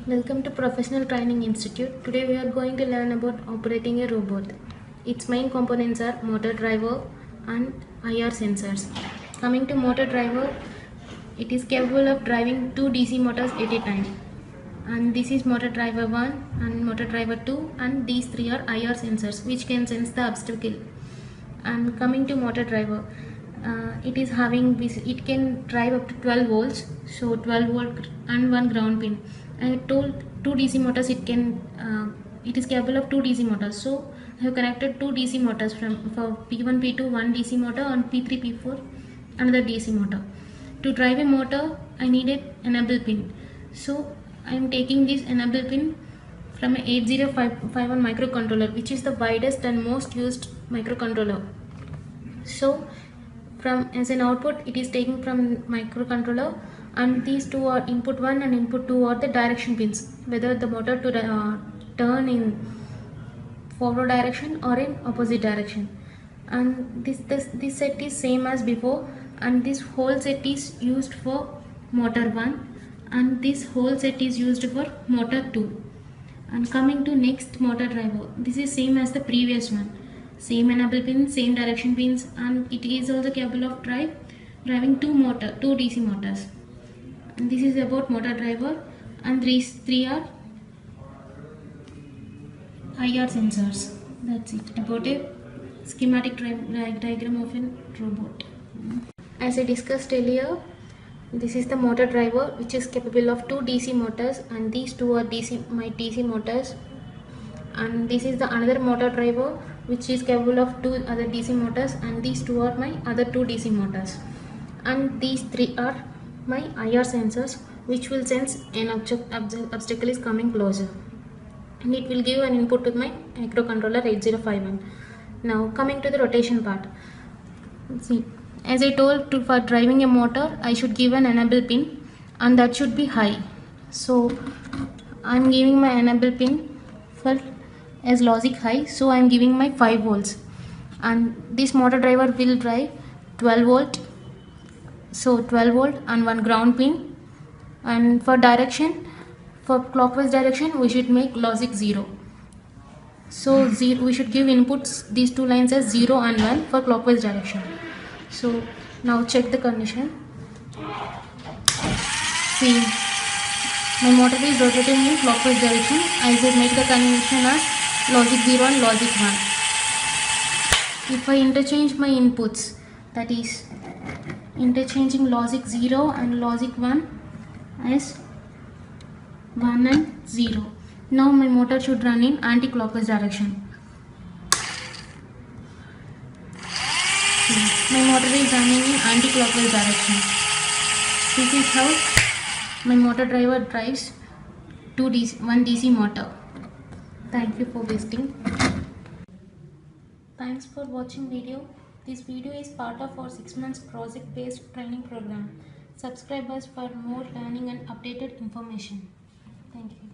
Welcome to Professional Training Institute. Today we are going to learn about operating a robot. Its main components are motor driver and IR sensors. Coming to motor driver, it is capable of driving two DC motors at a time. And this is motor driver 1 and motor driver 2, and these three are IR sensors which can sense the obstacle. And coming to motor driver, it can drive up to 12 volts, so 12 volt and one ground pin. I told two DC motors it is capable of two DC motors, so I have connected two DC motors for P1 P2 one DC motor and P3 P4 another DC motor. To drive a motor I needed enable pin, so I am taking this enable pin from a 8051 microcontroller, which is the widest and most used microcontroller. So from as an output it is taken from microcontroller, and these two are input 1 and input 2 are the direction pins, whether the motor to turn in forward direction or in opposite direction. And this set is same as before, and this whole set is used for motor 1 and this whole set is used for motor 2. And coming to next motor driver, this is same as the previous one, same enable pins, same direction pins, and it is also capable of driving two DC motors. And this is about motor driver, and these three are IR sensors. That's it about a schematic diagram of a robot. As I discussed earlier, this is the motor driver which is capable of two DC motors, and these two are my DC motors. And this is the another motor driver which is capable of two other DC motors, and these two are my other two DC motors. And these three are my IR sensors which will sense an obstacle is coming closer, and it will give an input to my microcontroller 8051. Now coming to the rotation part. See, as I told, for driving a motor I should give an enable pin, and that should be high. So I am giving my enable pin for as logic high, so I am giving my 5 volts, and this motor driver will drive 12 volt, so 12 volt and one ground pin. And for clockwise direction we should make logic 0, so we should give inputs these two lines as 0 and 1 for clockwise direction. So now check the condition. See, my motor is rotating in clockwise direction. I should make the condition as logic 0 and logic 1. If I interchange my inputs, that is interchanging logic 0 and logic 1 as 1 and 0, now my motor should run in anti-clockwise direction. My motor is running in anti-clockwise direction. This is how my motor driver drives one DC motor. Thank you for visiting. Thanks for watching video. This video is part of our 6 months project based training program. Subscribe us for more learning and updated information. Thank you.